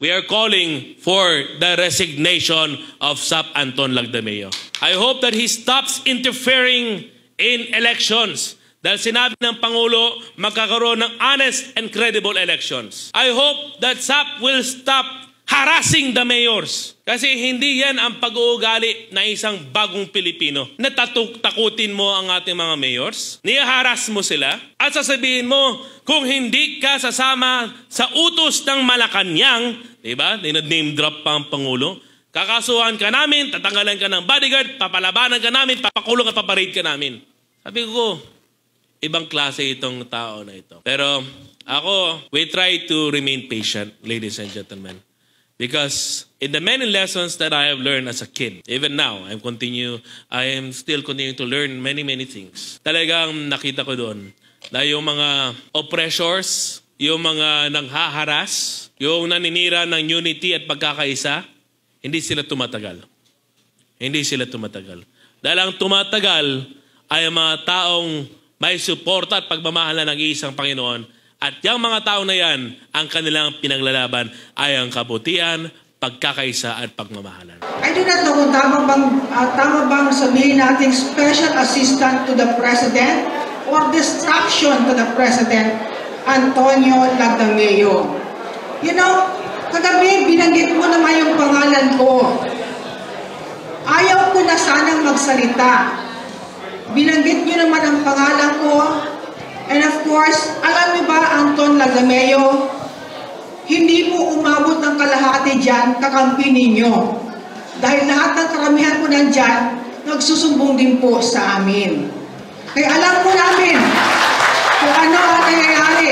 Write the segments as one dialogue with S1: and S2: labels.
S1: we are calling for the resignation of SAP Anton Lagdameo. I hope that he stops interfering in elections. Dahil sinabi ng Pangulo, magkakaroon ng honest and credible elections. I hope that SAP will stop harassing the mayors. Kasi hindi yan ang pag-uugali na isang bagong Pilipino. Takutin mo ang ating mga mayors, nihaharas mo sila, at sasabihin mo, kung hindi ka sasama sa utos ng Malacanang, diba? Name drop pa ang Pangulo, kakasuhan ka namin, tatanggalan ka ng bodyguard, papalabanan ka namin, papakulong at paparade ka namin. Sabi ko, ibang klase itong tao na ito. Pero ako, we try to remain patient, ladies and gentlemen. Because in the many lessons that I have learned as a kid, even now, I am still continuing to learn many things. Talagang nakita ko doon na yung mga oppressors, yung mga nanghaharas, yung naninira ng unity at pagkakaisa, hindi sila tumatagal. Hindi sila tumatagal. Dahil ang tumatagal ay ang mga taong may suporta at pagmamahala ng isang Panginoon. At yung mga tao na yan, ang kanilang pinaglalaban ay ang kabutihan, pagkakaisa at pagmamahalan.
S2: I do not know kung tama bang sabihin natin special assistant to the President or distraction to the President, Antonio Lagdameo. You know, kagabi binanggit mo naman yung pangalan ko. Ayaw ko na sanang magsalita. Binanggit niyo naman ang pangalan ko. And of course, alam niyo ba, Anton Lagdameo, hindi mo umabot ng kalahati dyan, kakampi ninyo. Dahil lahat ng karamihan po nandyan, nagsusumbong din po sa amin. Kaya alam po namin kung ano ang nangyayari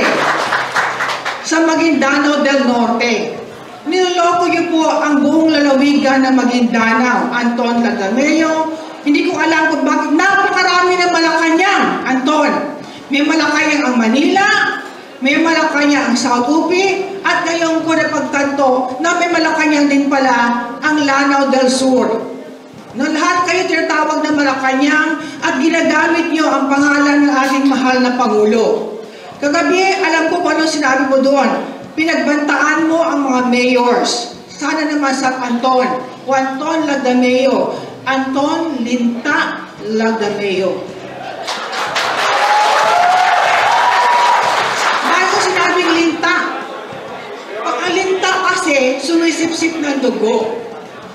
S2: sa Maguindanao del Norte. Niloloko niyo po ang buong lalawigan ng Maguindanao, Anton Lagdameo. Hindi ko alam kung bakit napakarami ng Malacanang, Anton. May Malacanang ang Manila, may Malacanang ang South UP, at ngayon ko napagtanto na may Malacanang din pala ang Lanao del Sur. Na lahat kayo tinatawag na Malacanang at ginagamit nyo ang pangalan ng ating mahal na Pangulo. Kagabi, alam ko kung ano sinabi mo doon. Pinagbantaan mo ang mga mayors. Sana naman sa Anton, o Anton Lagdameo, Anton Linta Lagdameo. Kasi sumisip-sip ng dugo.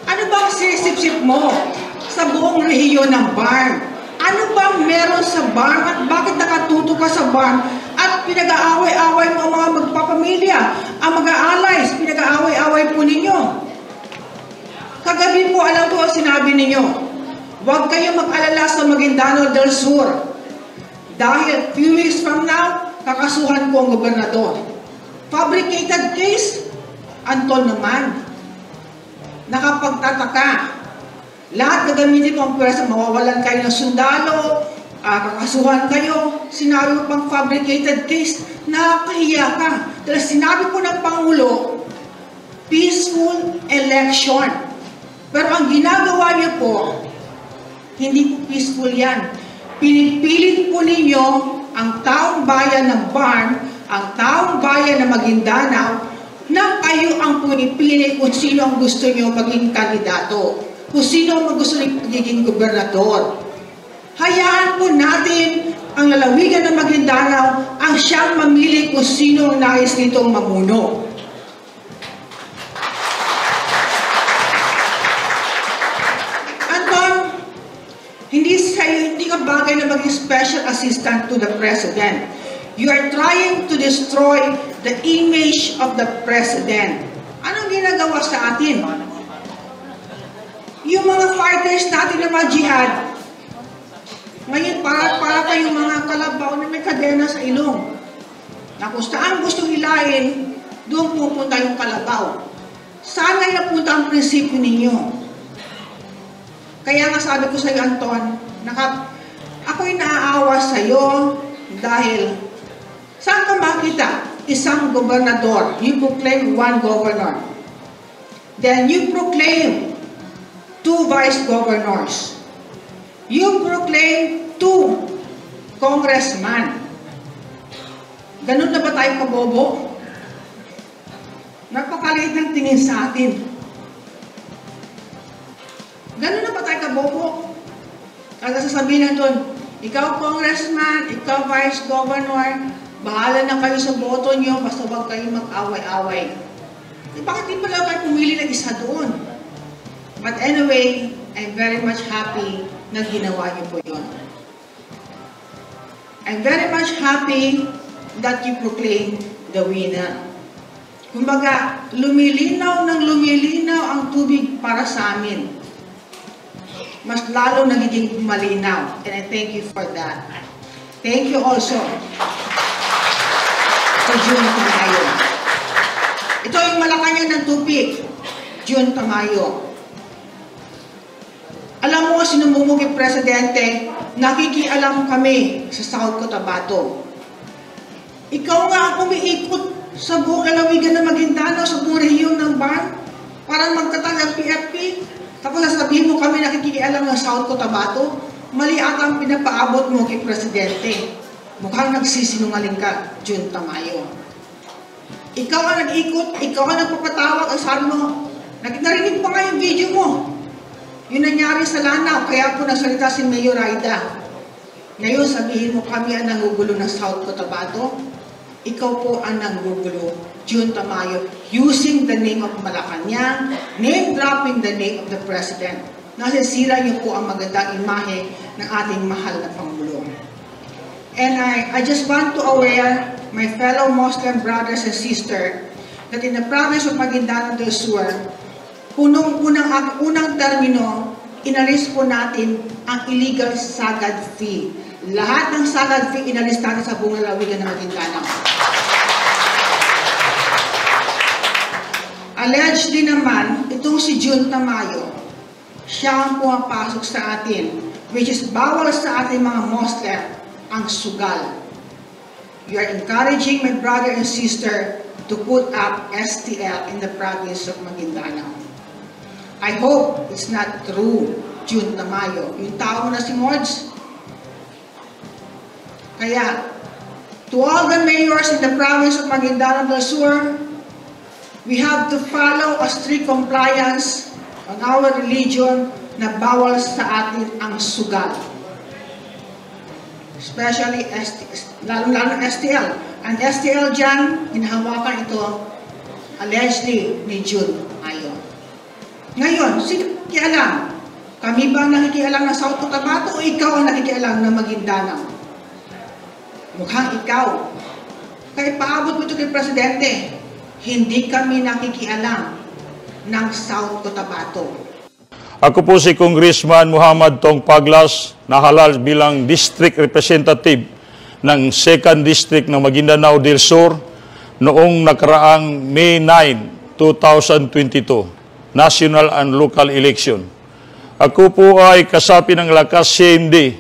S2: Ano ba sinisip-sip mo sa buong rehiyon ng barn? Ano bang meron sa barn at bakit nakatuto ka sa barn at pinag-aaway-aaway mo ang mga magpapamilya, ang mga allies, pinag-aaway-aaway po ninyo? Kagabi po alam ko ang sinabi ninyo, huwag kayong mag-alala sa Maguindanao del Sur dahil few weeks from now, kakasuhan po ang gobernador. Fabricated case? Anton naman, nakapagtataka. Lahat gagamitin mo ang pwersa, mawawalan kayo ng sundalo, kakasuhan kayo, sinabi mo pang fabricated case, nakakahiya ka. Dahil sinabi po ng Pangulo, peaceful election. Pero ang ginagawa niyo po, hindi po peaceful yan. Pinipilit po ninyo ang taong bayan ng Barn, ang taong bayan ng Maguindanao, na kayo ang pumipili kung sino ang gusto nyo maging kandidato, kung sino ang gusto nyo magiging gobernador. Hayaan po natin ang lalawigan ng Maguindanao ang siyang mamili kung sino ang nais nitong mamuno. Anton, hindi ka bagay na maging special assistant to the President. You are trying to destroy the image of the President. Anong ginagawa sa atin? Yung mga fighters natin na mga jihad, ngayon para kayong mga kalabaw na may kadena sa ilong. Na kung saan gustong hilain, doon pupunta yung kalabaw. Saan ay napunta ang prinsipyo ninyo? Kaya nga sabi ko sa iyo, Anton, ako'y naaawa sa iyo dahil saan ka makita? Isang gobernador. You proclaim one governor. Then you proclaim two vice governors. You proclaim two congressmen. Ganun na ba tayo kabobo? Napakaliit ng tingin sa atin. Ganun na ba tayo kabobo? Kaya sasabihin na doon, ikaw congressman, ikaw vice governor, bahala na kayo sa boto nyo, basta huwag kayo mag-away-away. Bakit di pala kayo pumili ng isa doon? But anyway, I'm very much happy na ginawa niyo po yun. I'm very much happy that you proclaim the winner. Kumbaga, lumilinaw ang tubig para sa amin. Mas lalo nagiging malinaw. And I thank you for that. Thank you also sa June Tamayo. Ito yung Malacanang ng tubig. June Tamayo. Alam mo, sinumumugi Presidente, nakikialam kami sa South Cotabato. Ikaw nga ang umiikot sa buong lalawigan ng Maguindanao, sa buong rehiyon ng BAN, para magtatag ang PFP. Tapos sasabihin mo kami nakikialam ng South Cotabato, mali ata ang pinapaabot mo kay Presidente. Mukhang nagsisinungaling ka, June Tamayo. Ikaw ang nag-ikot, ikaw ang nagpapatawag, ang sabi mo, narinig pa nga yung video mo. Yung nangyari sa Lanao, kaya po nagsalita si Mayor Aida. Ngayon, sabihin mo kami ang nangugulo ng South Cotabato. Ikaw po ang nangugulo, June Tamayo, using the name of Malacanang, name-dropping the name of the President. Nasisira niyo po ang magandang imahe ng ating mahal na Pangulo. And I just want to aware my fellow Muslim brothers and sisters that in the province of Maguindanao del Sur, unang termino, inalis po natin ang illegal sagad fee. Lahat ng sagad fee inalis natin sa buong lalawigan ng Maguindanao. Allegedly naman, itong si June Tamayo, siya ang pumapasok sa atin, which is bawal sa ating mga Muslim, ang sugal. You are encouraging my brother and sister to put up STL in the province of Maguindanao. I hope it's not true, June Tamayo. Yung tao na si Mods. Kaya, to all the mayors in the province of Maguindanao del Sur, we have to follow a strict compliance on our religion na bawal sa atin ang sugal. Especially, lalo-lalo STL. Ang STL dyan, hinahawakan ito allegedly ni June Tamayo. Ngayon, sino nakikialam? Kami ba nakikialam ng South Cotabato o ikaw ang nakikialam ng Maguindanao? Mukhang ikaw. Kaya paabot mo ito kay Presidente, hindi kami nakikialam ng South Cotabato.
S3: Ako po si Congressman Muhammad Tong Paglas, nahalal bilang District Representative ng 2nd District ng Maguindanao del Sur noong nakaraang May 9, 2022. National and local election. Ako po ay kasapi ng lakas CMD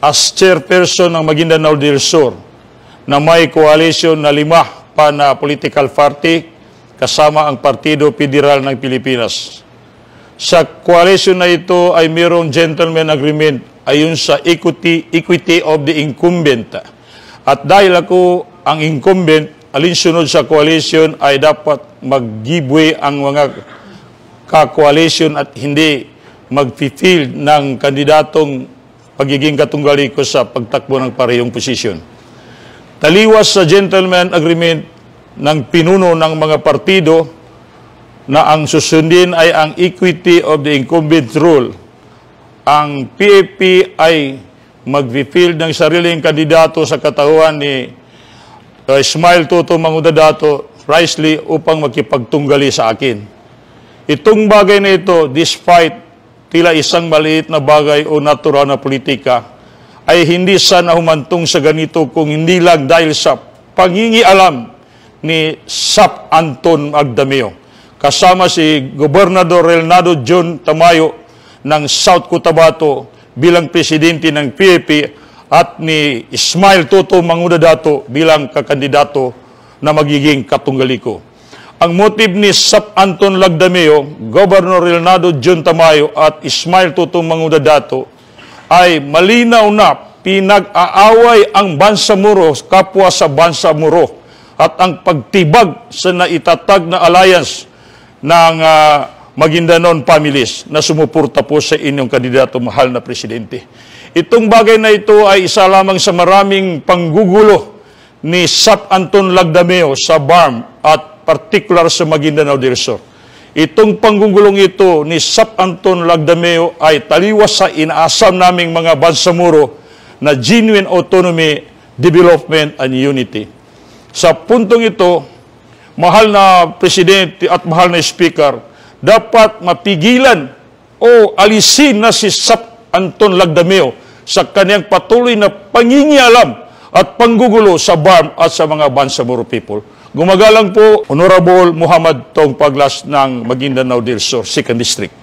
S3: as chairperson ng Maguindanao del Sur na may coalition na 5 pa na political party kasama ang Partido Federal ng Pilipinas. Sa coalition na ito ay mayroong gentleman agreement ayon sa equity of the incumbent. At dahil ako ang incumbent, alinsunod sa coalition ay dapat mag-giveaway ang mga ka-coalition at hindi mag-field ng kandidatong pagiging katunggali ko sa pagtakbo ng parehong posisyon. Taliwas sa gentleman agreement ng pinuno ng mga partido na ang susundin ay ang equity of the incumbent rule. Ang PFP ay mag-field ng sariling kandidato sa katauhan ni Ismael Toto Mangudadato Risley upang makipagtunggali sa akin. Itong bagay na ito, despite tila isang maliit na bagay o natural na politika, ay hindi sana humantong sa ganito kung hindi lang dahil sa pangingialam ni Sap Anton Magdameo. Kasama si Gobernador Relnado June Tamayo ng South Cotabato bilang presidente ng PFP at ni Ismael Toto Mangudadato bilang kakandidato na magiging katunggali ko. Ang motive ni Sap Anton Lagdameo, Governor Relnado June Tamayo at Ismael Toto Mangudadato ay malinaw na pinag-aaway ang Bangsamoro, kapwa sa Bangsamoro, at ang pagtibag sa naitatag na alliance ng Maguindanao families na sumuporta po sa inyong kandidato, mahal na Presidente. Itong bagay na ito ay isa lamang sa maraming panggugulo ni Sap Anton Lagdameo sa BARM at particular sa Maguindanao del Sur. Itong panggugulong ito ni Sap Anton Lagdameo ay taliwas sa inaasam naming mga Bangsamoro na genuine autonomy, development, and unity. Sa puntong ito, mahal na Presidente at mahal na Speaker, dapat mapigilan o alisin na si Sap Anton Lagdameo sa kanyang patuloy na pangingialam at panggugulo sa BARM at sa mga Bangsamoro people. Gumagalang po, Honorable Muhammad Tong Paglas ng Maguindanao del Sur, 2nd District.